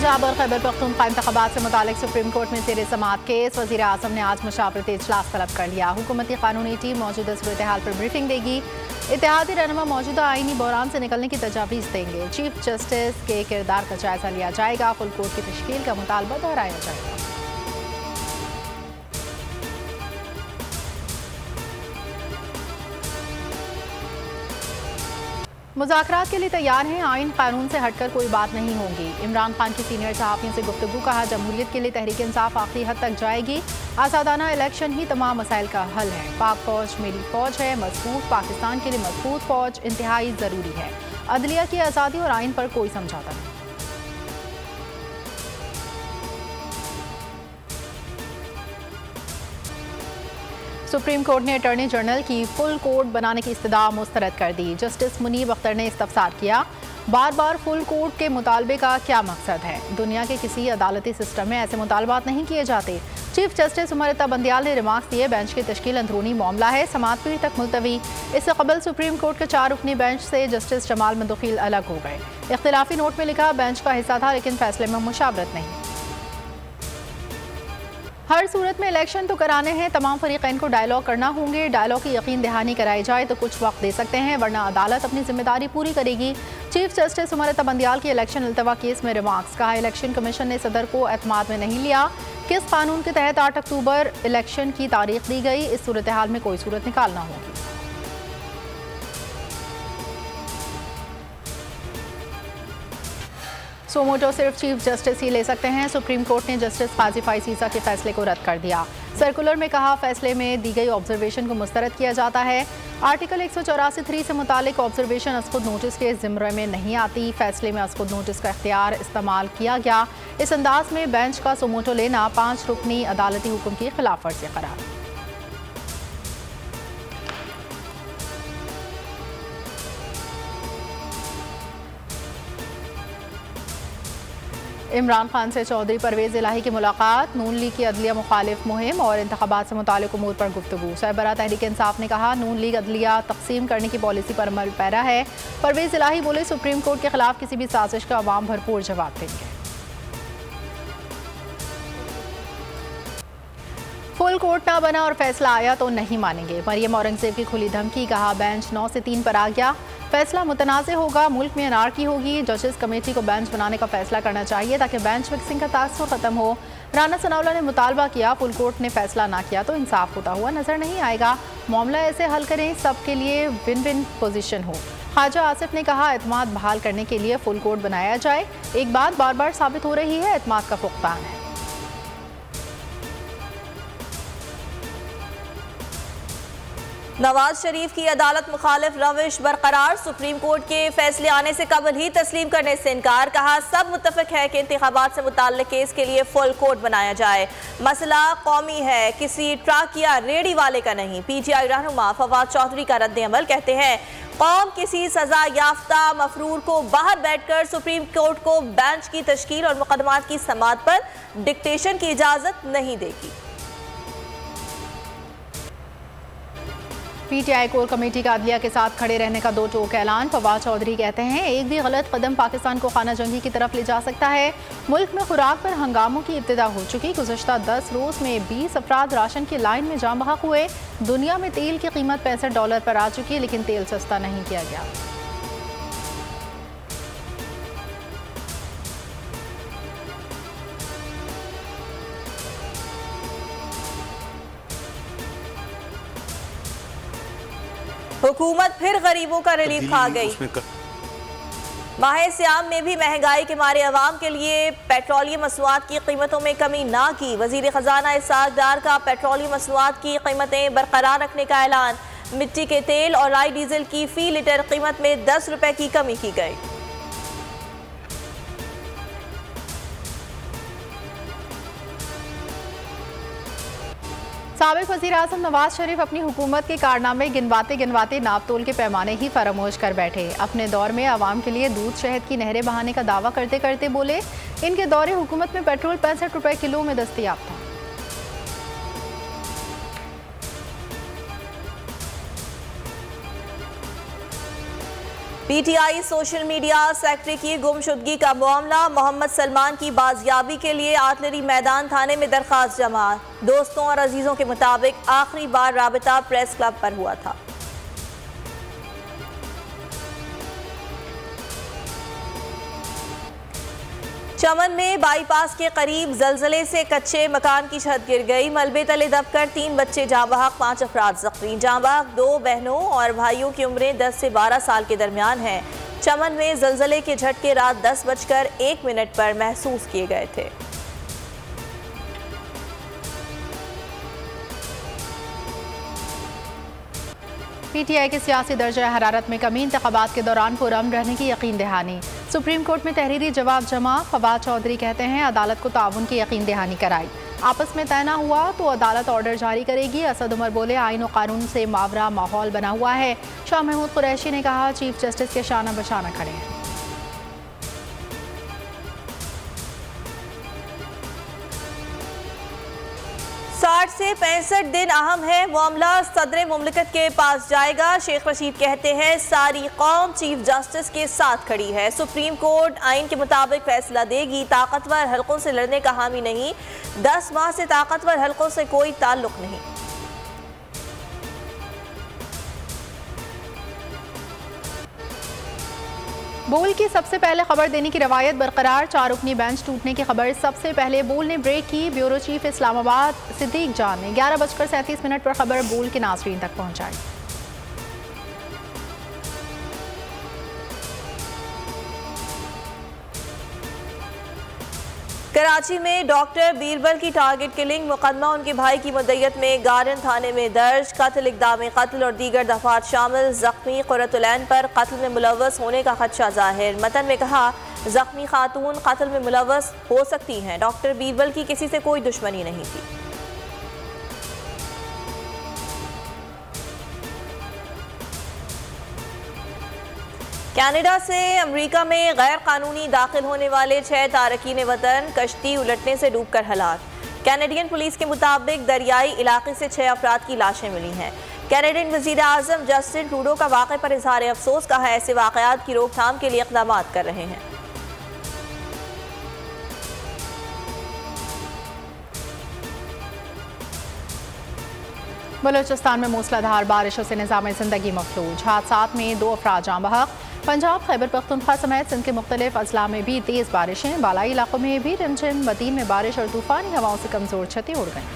पंजाब और खैबर पख्तूनख्वा इंतखाबात से मुतालिक सुप्रीम कोर्ट में ज़ेर समाअत केस। वज़ीर आज़म ने आज मुशावरती इजलास तलब कर लिया। हुकूमती कानूनी टीम मौजूदा सूरत हाल पर ब्रीफिंग देगी। इत्तेहादी रहनुमा मौजूदा आईनी बहरान से निकलने की तजावीज़ देंगे। चीफ जस्टिस के किरदार का जायजा लिया जाएगा। फुल कोर्ट की तश्कील का मुतालबा दोहराया जाएगा। मुज़ाकरात के लिए तैयार हैं। आइन कानून से हटकर कोई बात नहीं होगी। इमरान खान की सीनियर सहाफ़ियों से गुफ्तगू। कहा, जमहूरियत के लिए तहरीक इंसाफ आखिरी हद तक जाएगी। आज़ादाना इलेक्शन ही तमाम मसाइल का हल है। पाक फ़ौज मेरी फ़ौज है। मजबूत पाकिस्तान के लिए मजबूत फ़ौज इंतहाई ज़रूरी है। अदलिया की आज़ादी और आइन पर कोई समझौता नहीं। सुप्रीम कोर्ट ने अटॉर्नी जनरल की फुल कोर्ट बनाने की इस्तदा मुस्तरद कर दी। जस्टिस मुनीब अख्तर ने इस्तफसार किया, बार बार फुल कोर्ट के मुतालबे का क्या मकसद है? दुनिया के किसी अदालती सिस्टम में ऐसे मुतालबात नहीं किए जाते। चीफ जस्टिस उमर अता बंदियाल ने रिमार्क्स दिए, बेंच की तश्कील अंदरूनी मामला है, समाअत पीर तक मुलतवी। इससे कबल सुप्रीम कोर्ट के 4 रुकनी बेंच से जस्टिस जमाल मंदखिल अलग हो गए। इख्तिलाफी नोट में लिखा, बेंच का हिस्सा था लेकिन फैसले में मुशावरत नहीं। हर सूरत में इलेक्शन तो कराने हैं, तमाम फरीकैन को डायलॉग करना होंगे। डायलॉग की यकीन दहानी कराई जाए तो कुछ वक्त दे सकते हैं, वरना अदालत अपनी जिम्मेदारी पूरी करेगी। चीफ जस्टिस उमर अता बंदियाल की इलेक्शन अल्तवा केस में रिमार्क्स। कहा, इलेक्शन कमीशन ने सदर को एतमाद में नहीं लिया। किस कानून के तहत 8 अक्टूबर इलेक्शन की तारीख दी गई? इस सूरत हाल में कोई सूरत निकालना होगी। सोमोटो सिर्फ चीफ जस्टिस ही ले सकते हैं। सुप्रीम कोर्ट ने जस्टिस काजी फाइसीसा के फैसले को रद्द कर दिया। सर्कुलर में कहा, फैसले में दी गई ऑब्जर्वेशन को मुस्तरद किया जाता है। आर्टिकल 184(3) से मुतालिक ऑब्जर्वेशन असखुद नोटिस के ज़िम्मे में नहीं आती। फैसले में असखुद नोटिस का इख्तियार इस्तेमाल किया गया। इस अंदाज में बेंच का सोमोटो लेना 5 रुकनी अदालती हुक्म की खिलाफ वर्जी करार। इमरान खान से चौधरी परवेज़ इलाही की मुलाकात। नून लीग की अदलिया मुखालिफ मुहिम और इंतखाबात से मुतालिक उमूर पर गुफ्तगू। सरबराह तहरीक इंसाफ ने कहा, नून लीग अदलिया तकसीम करने की पॉलिसी पर अमल पैरा है। परवेज़ इलाही बोले, सुप्रीम कोर्ट के खिलाफ किसी भी साजिश का अवाम भरपूर जवाब देंगे। फुल कोर्ट ना बना और फैसला आया तो नहीं मानेंगे। मरियम औरंगजेब की खुली धमकी। कहा, बेंच 9 से 3 पर आ गया, फैसला मुतनाज़ होगा, मुल्क में अनारकी होगी। जजेस कमेटी को बेंच बनाने का फैसला करना चाहिए ताकि बेंच फिक्सिंग का तासुर खत्म हो। राना सनाउल्लाह ने मुतालबा किया, फुल कोर्ट ने फैसला ना किया तो इंसाफ होता हुआ नजर नहीं आएगा। मामला ऐसे हल करें सबके लिए विन विन पोजीशन हो। ख्वाजा आसिफ ने कहा, एतमाद बहाल करने के लिए फुल कोर्ट बनाया जाए। एक बात बार बार साबित हो रही है, एतमाद का फुकदान है। नवाज शरीफ की अदालत मुखालिफ रविश बरकरार। सुप्रीम कोर्ट के फैसले आने से कबल ही तस्लीम करने से इनकार। कहा, सब मुत्तफिक है कि इंतखाबात से मुताल्लिक केस के लिए फुल कोर्ट बनाया जाए। मसला कौमी है, किसी ट्रक या रेडी वाले का नहीं। PTI रहनुमा फवाद चौधरी का रद्द अमल। कहते हैं, कौम किसी सजा याफ्ता मफरूर को बाहर बैठकर सुप्रीम कोर्ट को बेंच की तश्कील और मुकदमात की समाअत पर डिक्टेशन की इजाजत नहीं देगी। PTI कोर कमेटी का अदलिया के साथ खड़े रहने का 2 टोक ऐलान। फवाद चौधरी कहते हैं, एक भी गलत कदम पाकिस्तान को खाना जंगी की तरफ ले जा सकता है। मुल्क में खुराक पर हंगामों की इब्तिदा हो चुकी। गुज़श्ता 10 रोज़ में 20 अफराद राशन की लाइन में जाम बहक हुए। दुनिया में तेल की कीमत $65 पर आ चुकी है, लेकिन तेल सस्ता नहीं किया गया। हुकूमत फिर गरीबों का रिलीफ खा गई। माह सियाम में भी महंगाई के मारे अवाम के लिए पेट्रोलियम मसनूआत की कीमतों में कमी ना की। वजीर खजाना इसहाक डार का पेट्रोलियम मसनूआत की कीमतें बरकरार रखने का ऐलान। मिट्टी के तेल और राई डीजल की फी लीटर कीमत में 10 रुपए की कमी की गई। साबिक वज़ीर आज़म नवाज शरीफ अपनी हुकूमत के कारनामे गिनवाते नाप तोल के पैमाने ही फरामोश कर बैठे। अपने दौर में आवाम के लिए दूध शहद की नहरें बहाने का दावा करते करते बोले, इनके दौरे हुकूमत में पेट्रोल 65 रुपए किलो में दस्तयाब था। पीटीआई सोशल मीडिया सेक्रेटरी की गुमशुदगी का मामला, मोहम्मद सलमान की बाजियाबी के लिए आर्टिलरी मैदान थाने में दरखास्त जमा। दोस्तों और अजीजों के मुताबिक आखिरी बार राबिता प्रेस क्लब पर हुआ था। चमन में बाईपास के करीब जलजले से कच्चे मकान की छत गिर गई। मलबे तले दबकर 3 बच्चे जाँ बहक, 5 अफराद जख्मी। जाँ बहक 2 बहनों और भाइयों की उम्रें 10 से 12 साल के दरमियान हैं। चमन में जलजले के झटके रात 10:01 पर महसूस किए गए थे। पीटीआई के सियासी दर्जा हरारत में कमी, इंतखाबात के दौरान पुरअमन रहने की यकीन दहानी। सुप्रीम कोर्ट में तहरीरी जवाब जमा। फवाद चौधरी कहते हैं अदालत को ताउन की यकीन दहानी कराई। आपस में तय न हुआ तो अदालत ऑर्डर जारी करेगी। असद उमर बोले आईन और कानून से मावरा माहौल बना हुआ है। शाह महमूद कुरैशी ने कहा चीफ जस्टिस के शाना बशाना खड़े हैं। 60 से 65 दिन अहम है। मामला सदर मुमलिकत के पास जाएगा। शेख रशीद कहते हैं सारी कौम चीफ जस्टिस के साथ खड़ी है। सुप्रीम कोर्ट आइन के मुताबिक फैसला देगी। ताकतवर हलकों से लड़ने का हामी नहीं। 10 माह से ताकतवर हलकों से कोई ताल्लुक नहीं। बोल की सबसे पहले खबर देने की रवायत बरकरार। 4 रुकनी बेंच टूटने की खबर सबसे पहले बोल ने ब्रेक की। ब्यूरो चीफ इस्लामाबाद सिद्दीक जान ने 11:37 पर खबर बोल के नाज़रीन तक पहुंचाई। कराची में डॉक्टर बीरबल की टारगेट किलिंग मुकदमा उनके भाई की मुद्दत में गार्डन थाने में दर्ज। कत्ल, इक़दाम कत्ल और दीगर दफात शामिल। जख्मी कुर्रतुलैन पर कत्ल में मुलव्वस होने का खदशा जाहिर। मतन में कहा जख्मी खातून कत्ल में मुलव्वस हो सकती हैं। डॉक्टर बीरबल की किसी से कोई दुश्मनी नहीं थी। कनाडा से अमेरिका में गैर कानूनी दाखिल होने वाले 6 तारकीन वतन कश्ती उलटने से डूबकर हलाक। कैनेडियन पुलिस के मुताबिक दरियाई इलाके से 6 अफराद की लाशें मिली हैं। कैनेडियन वज़ीर आज़म जस्टिन ट्रूडो का वाक़े पर इज़हार अफसोस कहा ऐसे वाक़यात की रोकथाम के लिए इक़दाम कर रहे हैं। बलूचिस्तान में मूसलाधार बारिशों से निज़ाम ज़िंदगी मफलूज। हादसात में 2 अफराद जाँ बहक। पंजाब, खैबर पख्तूनख्वा समेत सिंध के मुख्तलिफ अजला में भी तेज़ बारिशें। बालाई इलाकों में भी रिमझिम। मदीन में बारिश और तूफ़ानी हवाओं से कमज़ोर छतें उड़ गईं।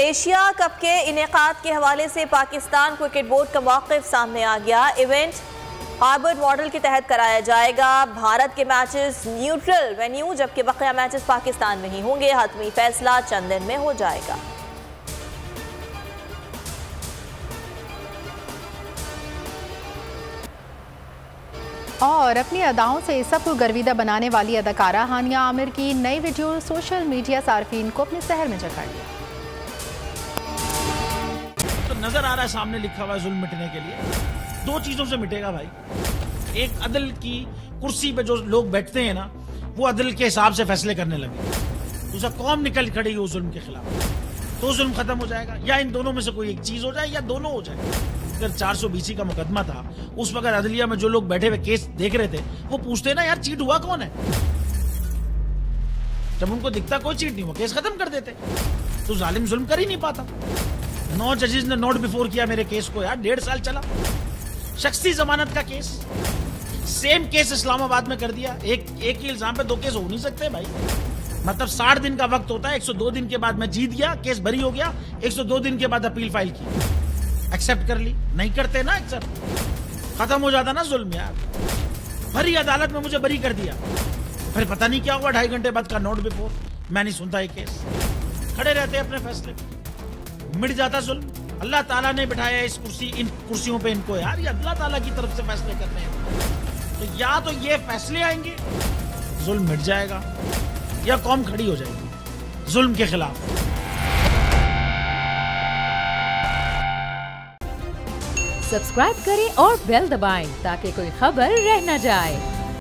एशिया कप के इनेकाद के हवाले से पाकिस्तान क्रिकेट बोर्ड का मौक़िफ़ सामने आ गया। इवेंट हार्वर्ड मॉडल के तहत कराया जाएगा। भारत के मैचेस न्यूट्रल वेन्यू, जबकि बकिया मैचेस पाकिस्तान में ही होंगे। हतमी फैसला चंद दिन में हो जाएगा। और अपनी अदाओं से सबको गर्विदा बनाने वाली अदाकारा हानिया आमिर की नई वीडियो सोशल मीडिया सार्फिन को अपने शहर में जगा लिया। तो नजर आ रहा है सामने लिखा हुआ है जुल्म मिटने के लिए। 2 चीजों से मिटेगा भाई। एक, अदल की कुर्सी पे जो लोग बैठते हैं ना, वो अदल के हिसाब से फैसले करने लगे। दूसरा, कौम निकल खड़ी उस जुल्म के खिलाफ, तो जुल्म खत्म हो जाएगा। या इन दोनों में से कोई एक चीज हो जाए या दोनों हो जाए। अगर 420 का मुकदमा था, उस वक्त अदलिया में जो लोग बैठे हुए केस देख रहे थे, वो पूछते ना यार चीट हुआ कौन है। जब उनको दिखता कोई चीट नहीं हुआ, केस खत्म कर देते। तो जालिम जुल्म कर ही नहीं पाता। 9 जजेस ने नोट बिफोर किया मेरे केस को यार, 1.5 साल चला। शख्सी जमानत का केस, सेम केस इस्लामाबाद में कर दिया। एक ही इल्जाम पे 2 केस हो नहीं सकते भाई। मतलब 60 दिन का वक्त होता है। 102 दिन के बाद मैं जीत गया, केस बरी हो गया। 102 दिन के बाद अपील फाइल की, एक्सेप्ट कर ली। नहीं करते ना एक्सेप्ट, खत्म हो जाता ना जुल्म यार। भरी अदालत में मुझे बरी कर दिया, फिर पता नहीं क्या हुआ 2.5 घंटे बाद का नोट बिफोर। मैं नहीं सुनता ये केस, खड़े रहते अपने फैसले, मिट जाता जुल्म। अल्लाह ताला ने बिठाया इस कुर्सी, इन कुर्सियों पे इनको यार, ये अल्लाह ताला की तरफ से फैसले करने हैं। तो या तो ये फैसले आएंगे, जुल्म मिट जाएगा, या कौम खड़ी हो जाएगी जुल्म के खिलाफ। सब्सक्राइब करें और बेल दबाएं ताकि कोई खबर रह न जाए।